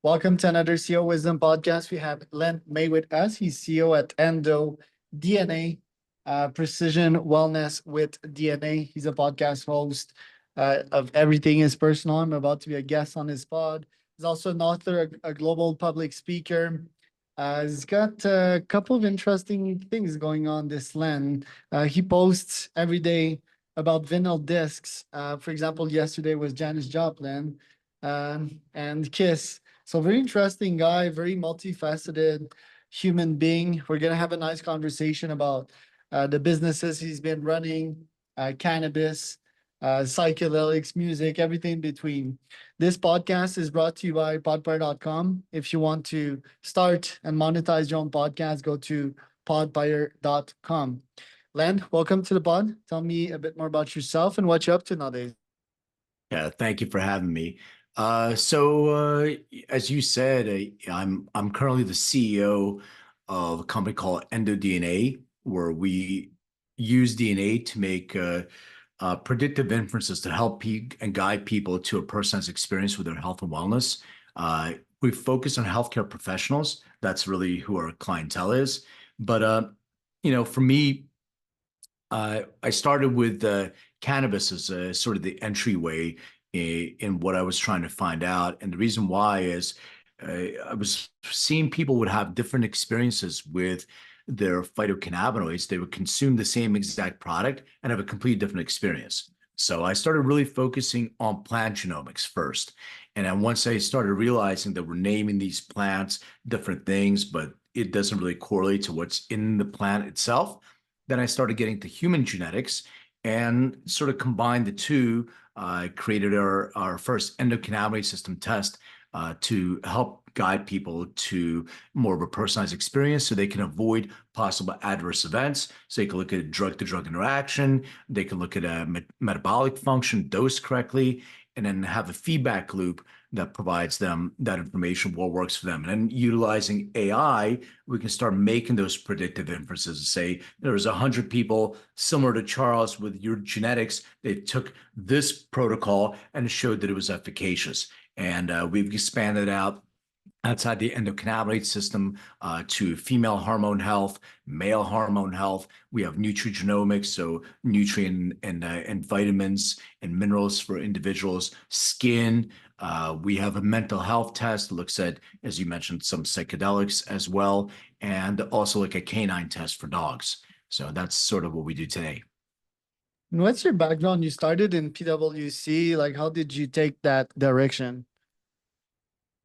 Welcome to another CEO Wisdom podcast. We have Len May with us. He's CEO at Endo DNA, Precision Wellness with DNA. He's a podcast host of Everything is Personal. I'm about to be a guest on his pod. He's also an author, a global public speaker. He's got a couple of interesting things going on, this Len. He posts every day about vinyl discs. For example, yesterday was Janis Joplin and Kiss. So very interesting guy, very multifaceted human being. We're gonna have a nice conversation about the businesses he's been running, cannabis, psychedelics, music, everything in between. This podcast is brought to you by podpire.com. If you want to start and monetize your own podcast, go to podpire.com. Len, welcome to the pod. Tell me a bit more about yourself and what you're up to nowadays. Yeah, thank you for having me. So, as you said, I'm currently the CEO of a company called EndoDNA, where we use DNA to make predictive inferences to help and guide people to a personalized experience with their health and wellness. We focus on healthcare professionals. That's really who our clientele is. But for me, I started with cannabis as sort of the entryway in what I was trying to find out. And the reason why is I was seeing people would have different experiences with their phytocannabinoids. They would consume the same exact product and have a completely different experience. So I started really focusing on plant genomics first. And then once I started realizing that we're naming these plants different things, but it doesn't really correlate to what's in the plant itself, then I started getting to human genetics and sort of combined the two. Created our first endocannabinoid system test to help guide people to more of a personalized experience so they can avoid possible adverse events. So they can look at drug-to-drug interaction, they can look at metabolic function, dose correctly, and then have a feedback loop that provides them that information, what works for them. And then utilizing AI, we can start making those predictive inferences and say, there's 100 people similar to Charles with your genetics. They took this protocol and showed that it was efficacious. And we've expanded out outside the endocannabinoid system to female hormone health, male hormone health. We have nutrigenomics, so nutrient and vitamins and minerals for individuals, skin. We have a mental health test that looks at, as you mentioned, some psychedelics as well, and also like a canine test for dogs. So that's sort of what we do today. And what's your background? You started in PwC. Like, how did you take that direction?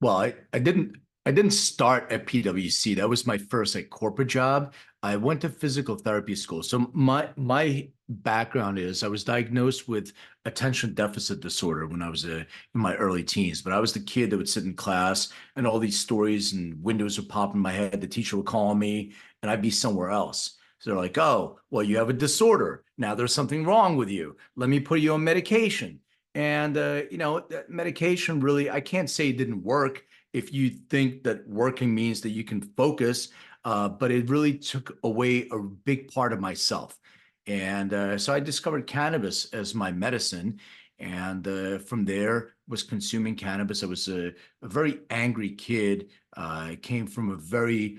Well, I didn't start at PwC. That was my first like corporate job. I went to physical therapy school. So my background is I was diagnosed with attention deficit disorder when I was in my early teens. But I was the kid that would sit in class and all these stories and windows would pop in my head. The teacher would call me and I'd be somewhere else. So they're like, "Oh, well, you have a disorder. Now there's something wrong with you. Let me put you on medication." And that medication really, I can't say it didn't work if you think that working means that you can focus, but it really took away a big part of myself. And so I discovered cannabis as my medicine. And from there was consuming cannabis. I was a very angry kid. I came from a very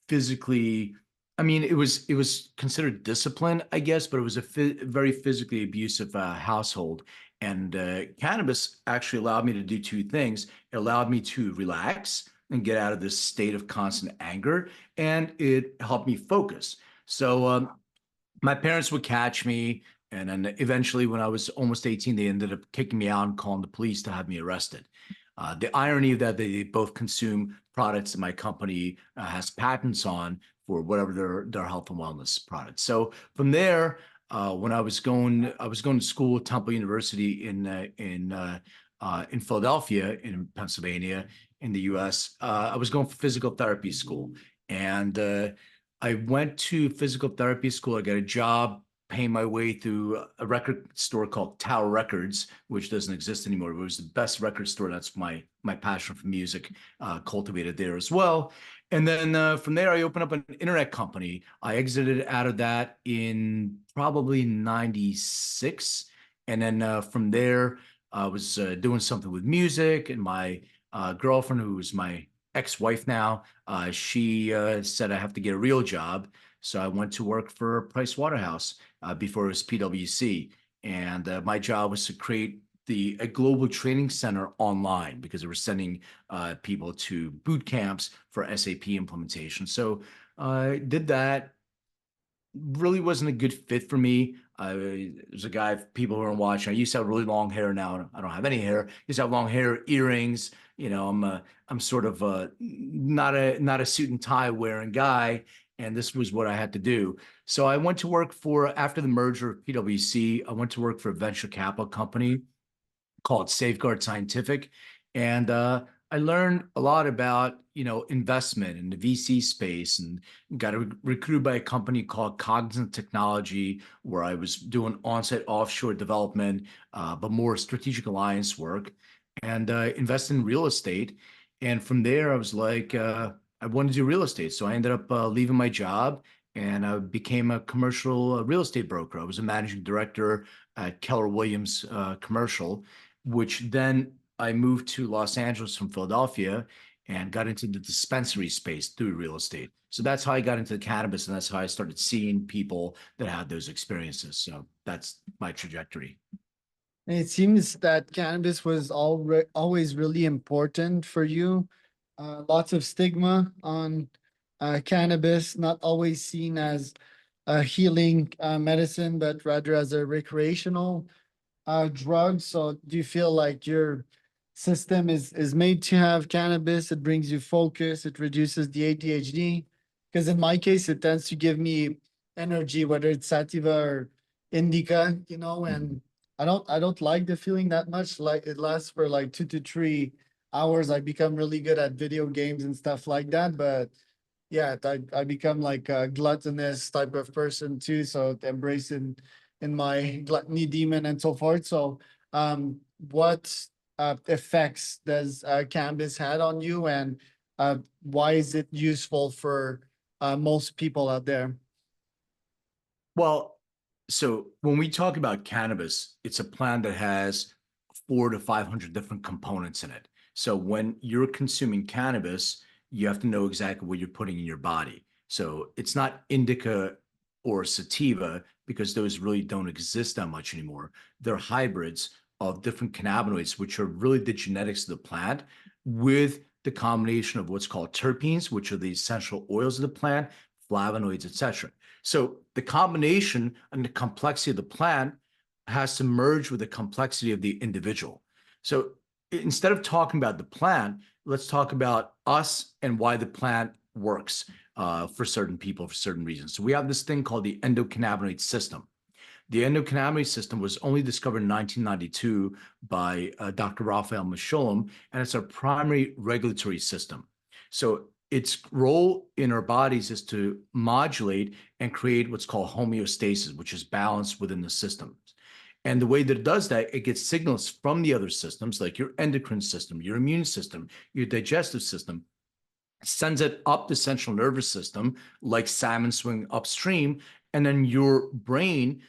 physically, I mean, it was considered discipline, I guess, but it was a very physically abusive household. And cannabis actually allowed me to do two things. It allowed me to relax and get out of this state of constant anger, and it helped me focus. So my parents would catch me, and then eventually, when I was almost 18, they ended up kicking me out and calling the police to have me arrested. The irony of that, they both consume products that my company has patents on for whatever their health and wellness products. So from there, when I was going to school at Temple University in Philadelphia, in Pennsylvania, in the U.S. I was going for physical therapy school, and I went to physical therapy school. I got a job paying my way through a record store called Tower Records, which doesn't exist anymore. It was the best record store. That's my passion for music, cultivated there as well. And then from there, I opened up an internet company. I exited out of that in probably 96. And then from there, I was doing something with music, and my girlfriend, who's my ex-wife now, she said I have to get a real job. So I went to work for Price Waterhouse before it was PwC. And my job was to create a global training center online because they were sending people to boot camps for SAP implementation. So I did that. Really wasn't a good fit for me. There's a guy, people who are watching, I used to have really long hair. Now I don't have any hair. Used to have long hair, earrings. I'm sort of not a suit and tie wearing guy, and this was what I had to do. So I went to work for, after the merger of PwC, I went to work for a venture capital company called Safeguard Scientific, and I learned a lot about investment in the VC space, and got recruited by a company called Cognizant Technology, where I was doing on-site offshore development, but more strategic alliance work, and invested in real estate. And from there, I was like, I wanted to do real estate, so I ended up leaving my job. And I became a commercial real estate broker. I was a managing director at Keller Williams Commercial, which then I moved to Los Angeles from Philadelphia and got into the dispensary space through real estate. So that's how I got into the cannabis, and that's how I started seeing people that had those experiences. So that's my trajectory. And it seems that cannabis was always really important for you. Lots of stigma on cannabis, not always seen as a healing medicine, but rather as a recreational drug. So do you feel like your system is made to have cannabis? It brings you focus, it reduces the ADHD. Because in my case, it tends to give me energy, whether it's sativa or indica, and I don't like the feeling that much. Like it lasts for like 2 to 3 hours. I become really good at video games and stuff like that. But yeah, I become like a gluttonous type of person too. So embracing in my gluttony demon and so forth. So what effects does cannabis had on you, and why is it useful for most people out there? Well, so when we talk about cannabis, it's a plant that has 400 to 500 different components in it. So when you're consuming cannabis, you have to know exactly what you're putting in your body. So it's not indica or sativa, because those really don't exist that much anymore. They're hybrids of different cannabinoids, which are really the genetics of the plant, with the combination of what's called terpenes, which are the essential oils of the plant, flavonoids, etc. So the combination and the complexity of the plant has to merge with the complexity of the individual. So instead of talking about the plant, let's talk about us and why the plant works for certain people for certain reasons. So we have this thing called the endocannabinoid system. The endocannabinoid system was only discovered in 1992 by Dr. Raphael Mechoulam, and it's our primary regulatory system. So its role in our bodies is to modulate and create what's called homeostasis, which is balance within the system. And the way that it does that, it gets signals from the other systems, like your endocrine system, your immune system, your digestive system, sends it up the central nervous system, like salmon swimming upstream, and then your brain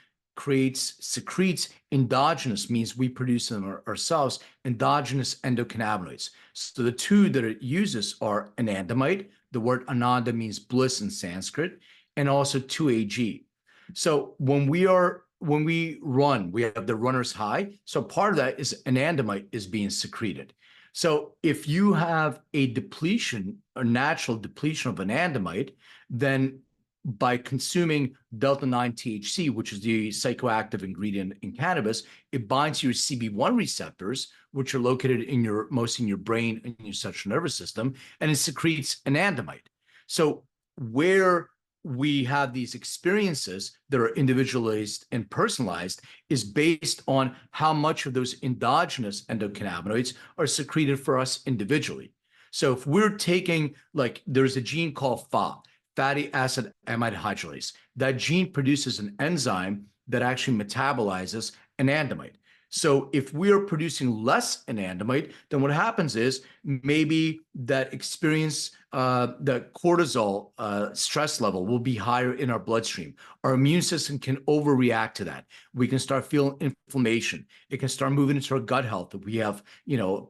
secretes endogenous, means we produce them ourselves, endogenous endocannabinoids. So the two that it uses are anandamide. The word ananda means bliss in Sanskrit, and also 2-AG. So when we run, we have the runner's high. So part of that is anandamide is being secreted. So if you have a depletion, a natural depletion of anandamide, then by consuming delta-9 THC, which is the psychoactive ingredient in cannabis, it binds to your CB1 receptors, which are located mostly in your brain and your central nervous system, and it secretes anandamide. So where we have these experiences that are individualized and personalized is based on how much of those endogenous endocannabinoids are secreted for us individually. So if we're taking, like, there's a gene called FA, fatty acid amide hydrolase. That gene produces an enzyme that actually metabolizes anandamide. So if we are producing less anandamide, then what happens is maybe that experience the cortisol stress level will be higher in our bloodstream. Our immune system can overreact to that. We can start feeling inflammation. It can start moving into our gut health if we have,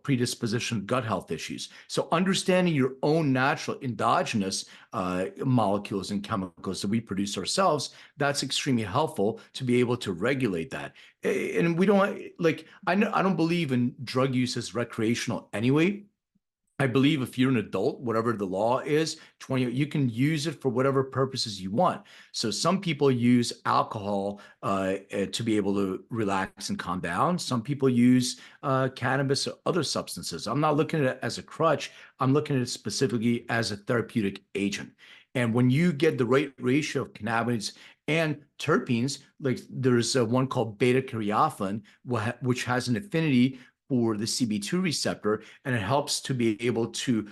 predisposition gut health issues. So understanding your own natural endogenous molecules and chemicals that we produce ourselves, that's extremely helpful to be able to regulate that. And we don't like, I don't believe in drug use as recreational anyway. I believe if you're an adult, whatever the law is, 20, you can use it for whatever purposes you want. So some people use alcohol to be able to relax and calm down. Some people use cannabis or other substances. I'm not looking at it as a crutch. I'm looking at it specifically as a therapeutic agent. And when you get the right ratio of cannabinoids and terpenes, like there's one called beta caryophyllene, which has an affinity for the CB2 receptor, and it helps to be able to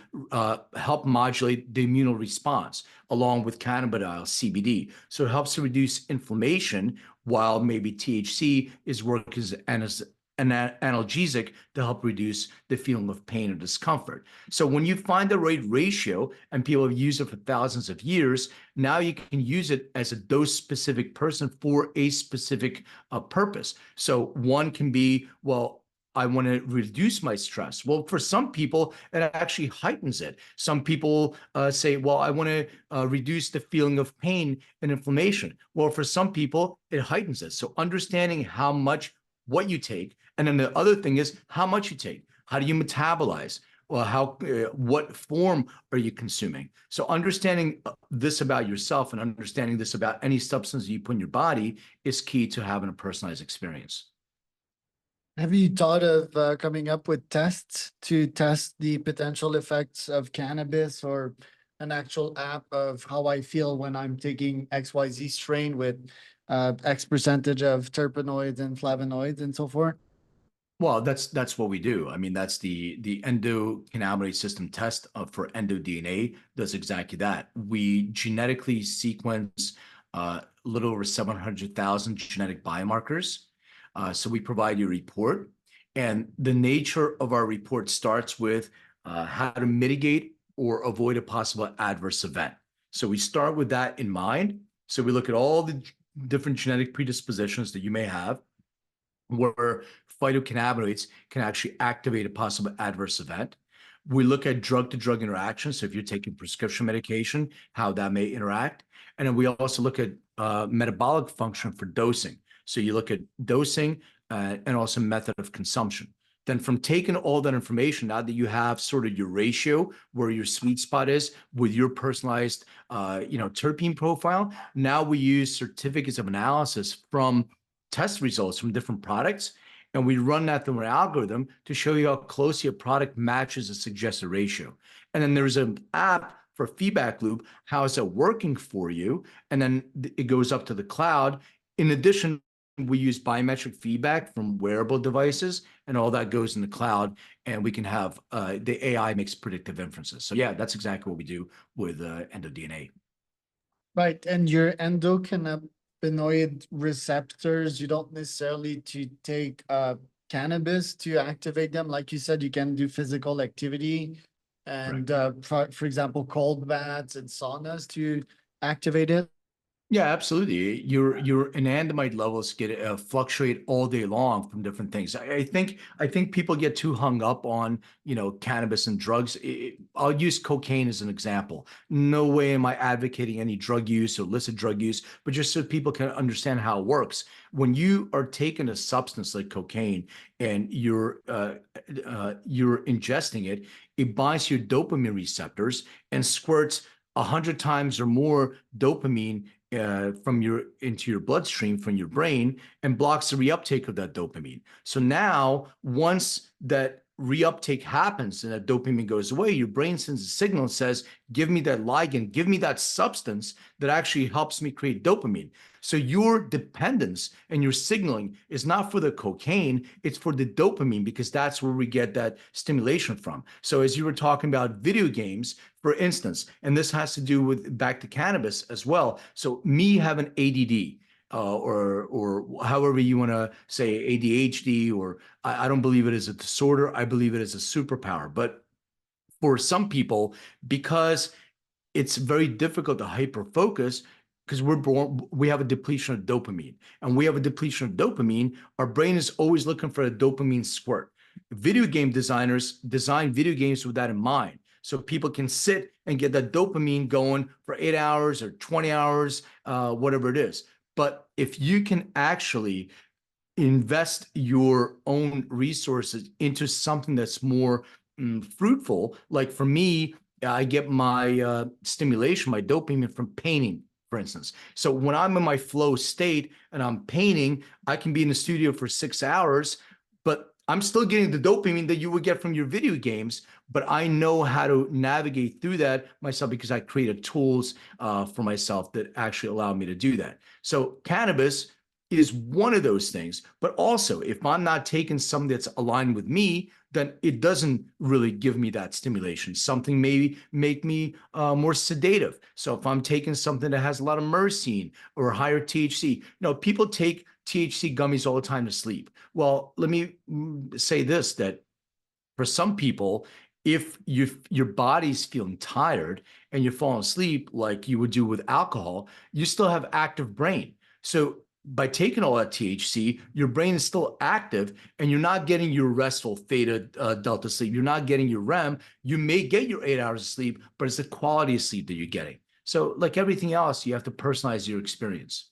help modulate the immune response along with cannabidiol, CBD. So it helps to reduce inflammation while maybe THC is working as an analgesic to help reduce the feeling of pain or discomfort. So when you find the right ratio, and people have used it for thousands of years, now you can use it as a dose-specific person for a specific purpose. So one can be, well, I want to reduce my stress. Well, for some people, it actually heightens it. Some people say, well, I want to reduce the feeling of pain and inflammation. Well, for some people, it heightens it. So understanding how much, what you take. And then the other thing is how much you take. How do you metabolize? Well, what form are you consuming? So understanding this about yourself and understanding this about any substance you put in your body is key to having a personalized experience. Have you thought of coming up with tests to test the potential effects of cannabis, or an actual app of how I feel when I'm taking XYZ strain with X percentage of terpenoids and flavonoids and so forth? Well, that's what we do. I mean, that's the endocannabinoid system test for endoDNA does exactly that. We genetically sequence a little over 700,000 genetic biomarkers. So we provide you a report, and the nature of our report starts with how to mitigate or avoid a possible adverse event. So we start with that in mind. So we look at all the different genetic predispositions that you may have, where phytocannabinoids can actually activate a possible adverse event. We look at drug-to-drug interactions. So if you're taking prescription medication, how that may interact. And then we also look at metabolic function for dosing. So you look at dosing and also method of consumption. Then from taking all that information, now that you have sort of your ratio where your sweet spot is with your personalized, terpene profile, now we use certificates of analysis from test results from different products, and we run that through an algorithm to show you how closely a product matches a suggested ratio. And then there's an app for feedback loop. How is it working for you? And then it goes up to the cloud. In addition, we use biometric feedback from wearable devices, and all that goes in the cloud, and we can have the AI makes predictive inferences. So yeah, that's exactly what we do with EndoDNA. Right, and your endocannabinoid receptors, you don't necessarily to take cannabis to activate them. Like you said, you can do physical activity and for example, cold baths and saunas to activate it. Yeah, absolutely. Your anandamide levels get fluctuate all day long from different things. I think people get too hung up on cannabis and drugs. I'll use cocaine as an example. No way am I advocating any drug use or illicit drug use, but just so people can understand how it works. When you are taking a substance like cocaine and you're ingesting it, it binds your dopamine receptors and squirts 100 times or more dopamine into your bloodstream from your brain, and blocks the reuptake of that dopamine. So now, once that reuptake happens and that dopamine goes away, your brain sends a signal and says, give me that ligand, give me that substance that actually helps me create dopamine. So your dependence and your signaling is not for the cocaine, it's for the dopamine, because that's where we get that stimulation from. So as you were talking about video games, for instance, and this has to do with back to cannabis as well. So me having ADD, or however you want to say ADHD, or I don't believe it is a disorder. I believe it is a superpower. But for some people because it's very difficult to hyper focus because we have a depletion of dopamine. And we have a depletion of dopamine. Our brain is always looking for a dopamine squirt. Video game designers design video games with that in mind. So people can sit and get that dopamine going for 8 hours or 20 hours, whatever it is. But if you can actually invest your own resources into something that's more fruitful. Like for me, I get my stimulation, my dopamine from painting, for instance. So when I'm in my flow state and I'm painting, I can be in the studio for 6 hours, but I'm still getting the dopamine that you would get from your video games. But I know how to navigate through that myself because I created tools for myself that actually allow me to do that. So cannabis is one of those things. But also, if I'm not taking something that's aligned with me, then it doesn't really give me that stimulation. Something may make me more sedative. So if I'm taking something that has a lot of myrcene or higher THC, people take THC gummies all the time to sleep. Well, let me say this, that for some people, if your body's feeling tired and you're falling asleep like you would do with alcohol, you still have active brain. So by taking all that THC, your brain is still active and you're not getting your restful theta delta sleep. You're not getting your REM. You may get your 8 hours of sleep, but it's the quality of sleep that you're getting. So like everything else, you have to personalize your experience.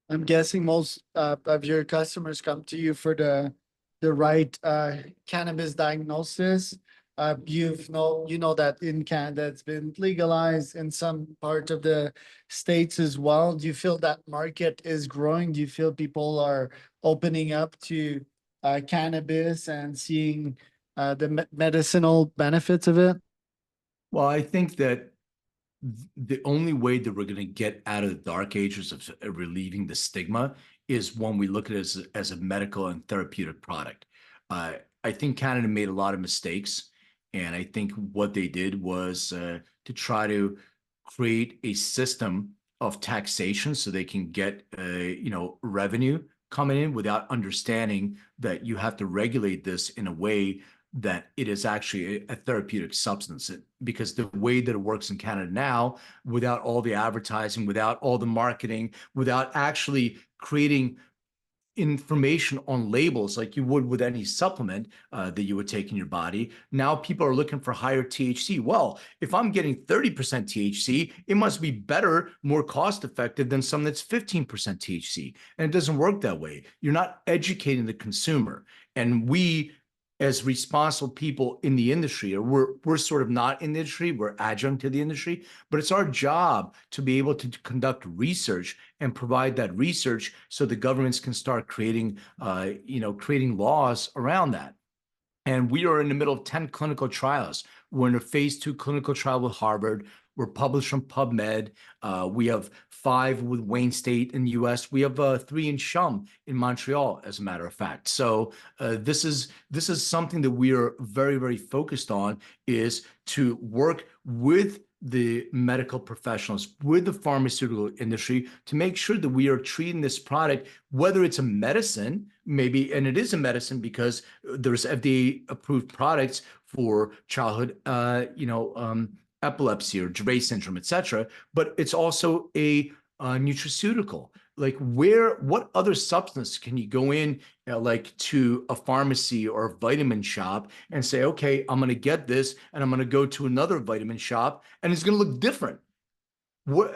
I'm guessing most of your customers come to you for the right cannabis diagnosis. You know that in Canada it's been legalized in some part of the states as well. Do you feel that market is growing? Do you feel people are opening up to cannabis and seeing the medicinal benefits of it? Well, I think that the only way that we're going to get out of the dark ages of relieving the stigma is when we look at it as a medical and therapeutic product. I think Canada made a lot of mistakes, and I think what they did was to try to create a system of taxation so they can get revenue coming in without understanding that you have to regulate this in a way that it is actually a therapeutic substance. Because the way that it works in Canada now, without all the advertising, without all the marketing, without actually creating information on labels like you would with any supplement that you would take in your body. Now people are looking for higher THC. Well, if I'm getting 30% THC, it must be better, more cost effective than something that's 15% THC. And it doesn't work that way. You're not educating the consumer. And we, as responsible people in the industry, or we're sort of not in the industry, we're adjunct to the industry, but it's our job to be able to conduct research and provide that research so the governments can start creating laws around that. And we are in the middle of 10 clinical trials. We're in a phase 2 clinical trial with Harvard. We're published from PubMed. We have 5 with Wayne State in the US. We have 3 in CHUM in Montreal, as a matter of fact. So this is something that we are very, very focused on, is to work with the medical professionals, with the pharmaceutical industry, to make sure that we are treating this product, whether it's a medicine, maybe, and it is a medicine because there's FDA approved products for childhood, epilepsy or Dravet syndrome, etc. But it's also a nutraceutical. Like what other substance can you go in like to a pharmacy or a vitamin shop and say, okay, I'm going to get this and I'm going to go to another vitamin shop and it's going to look different?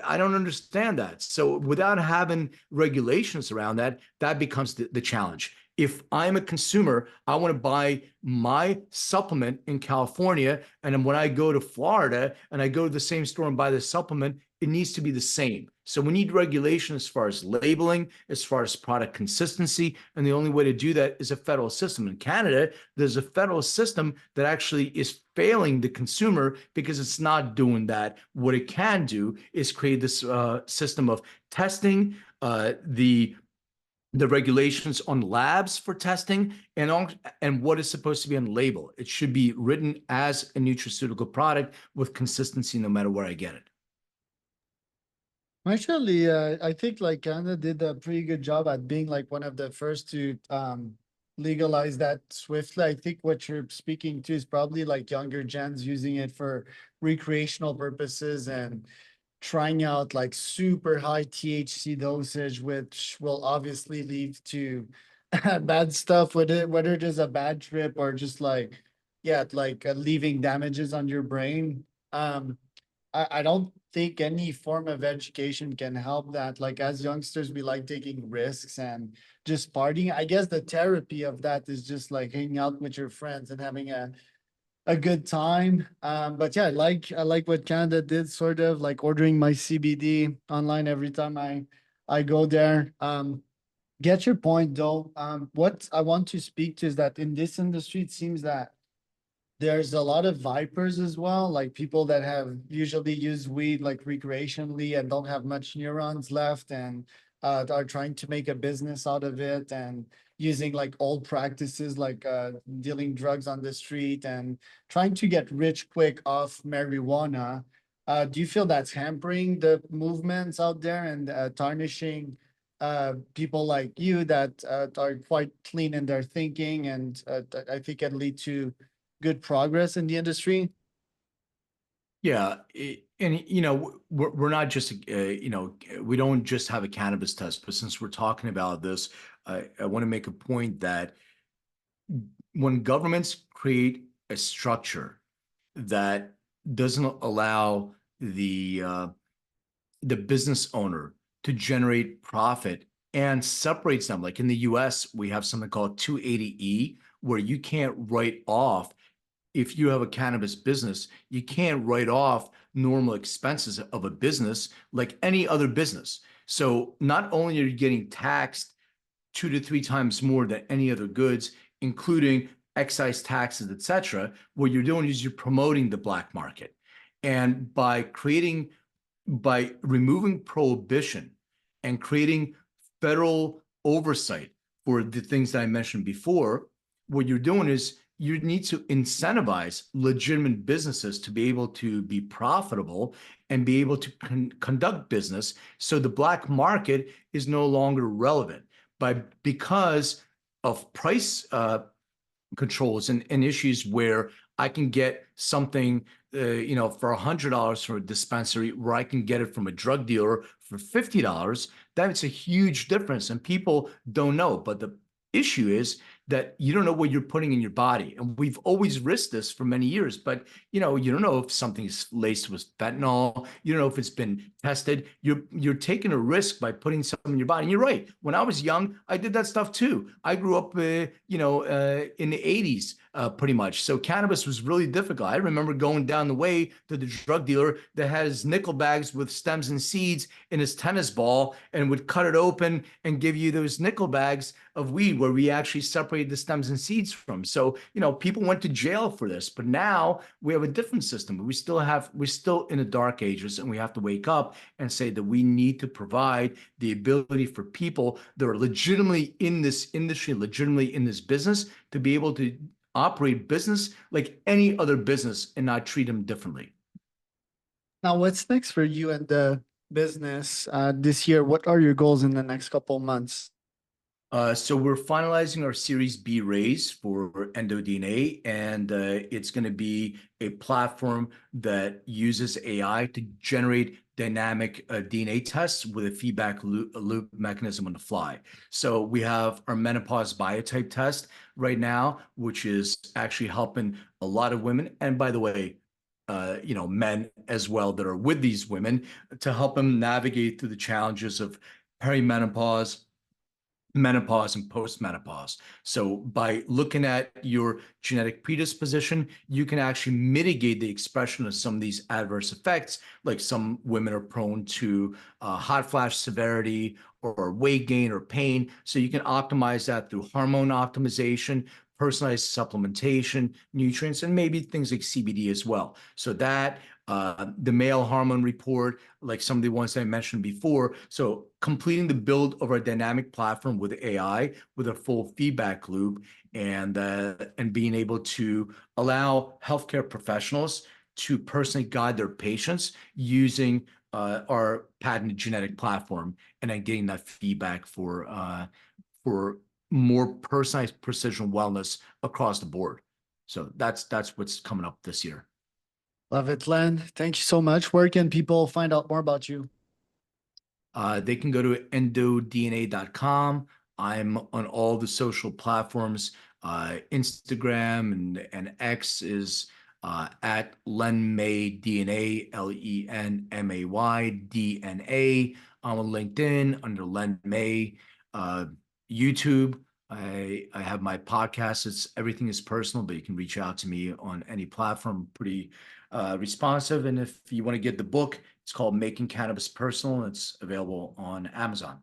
I don't understand that. So without having regulations around that, that becomes the challenge. If I'm a consumer, I want to buy my supplement in California, and then when I go to Florida and I go to the same store and buy the supplement, it needs to be the same. So we need regulation as far as labeling, as far as product consistency, and the only way to do that is a federal system. In Canada, there's a federal system that actually is failing the consumer because it's not doing that. What it can do is create this system of testing, the regulations on labs for testing, and what is supposed to be on the label. It should be written as a nutraceutical product with consistency no matter where I get it. Actually, I think like Canada did a pretty good job at being like one of the first to legalize that swiftly. I think what you're speaking to is probably like younger gens using it for recreational purposes and trying out like super high THC dosage, which will obviously lead to bad stuff with it, whether it is a bad trip or just like, yeah, like leaving damages on your brain. I don't think any form of education can help that. Like as youngsters, we like taking risks and just partying. I guess the therapy of that is just like hanging out with your friends and having a good time. But yeah, I like what Canada did, sort of like ordering my CBD online every time I go there. Get your point though. What I want to speak to is that in this industry, it seems that there's a lot of vipers as well, like people that have usually used weed like recreationally and don't have much neurons left and are trying to make a business out of it and using like old practices like dealing drugs on the street and trying to get rich quick off marijuana. Do you feel that's hampering the movements out there and tarnishing people like you that are quite clean in their thinking and I think can lead to good progress in the industry? Yeah, and we're not just we don't just have a cannabis test, but since we're talking about this, I want to make a point that when governments create a structure that doesn't allow the business owner to generate profit and separates them, like in the US, we have something called 280E, where you can't write off if you have a cannabis business, you can't write off normal expenses of a business like any other business. So not only are you getting taxed 2 to 3 times more than any other goods, including excise taxes, etc., what you're doing is you're promoting the black market. And by removing prohibition and creating federal oversight for the things that I mentioned before, what you're doing is you need to incentivize legitimate businesses to be able to be profitable and be able to conduct business so the black market is no longer relevant because of price controls and issues where I can get something, for $100 from a dispensary where I can get it from a drug dealer for $50. That's a huge difference, and people don't know. But the issue is that you don't know what you're putting in your body, and we've always risked this for many years. But you don't know if something's laced with fentanyl. You don't know if it's been tested. You're taking a risk by putting something in your body. And you're right. When I was young, I did that stuff too. I grew up, in the '80s, pretty much. So cannabis was really difficult. I remember going down the way to the drug dealer that has nickel bags with stems and seeds in his tennis ball and would cut it open and give you those nickel bags of weed where we actually separated the stems and seeds from. So, people went to jail for this, but now we have a different system. We're still in the dark ages, and we have to wake up and say that we need to provide the ability for people that are legitimately in this industry, legitimately in this business, to be able to operate business like any other business and not treat them differently. Now, what's next for you and the business this year? What are your goals in the next couple months? So we're finalizing our Series B raise for EndoDNA, and it's going to be a platform that uses AI to generate dynamic DNA tests with a feedback loop mechanism on the fly. So we have our menopause biotype test right now, which is actually helping a lot of women, and by the way, men as well that are with these women, to help them navigate through the challenges of perimenopause, menopause, and postmenopause. So by looking at your genetic predisposition, you can actually mitigate the expression of some of these adverse effects. Like some women are prone to hot flash severity or weight gain or pain. So you can optimize that through hormone optimization, personalized supplementation, nutrients, and maybe things like CBD as well. So that the male hormone report, like some of the ones I mentioned before. So completing the build of our dynamic platform with AI, with a full feedback loop, and being able to allow healthcare professionals to personally guide their patients using our patented genetic platform, and then getting that feedback for more personalized precision wellness across the board. So that's what's coming up this year. Love it, Len. Thank you so much. Where can people find out more about you? They can go to endodna.com. I'm on all the social platforms. Instagram and X is at Len May DNA, LenMay DNA. I'm on LinkedIn under Len May. Uh, YouTube, I have my podcast. It's Everything is Personal, but you can reach out to me on any platform. Pretty responsive. And if you want to get the book, it's called Making Cannabis Personal. It's available on Amazon.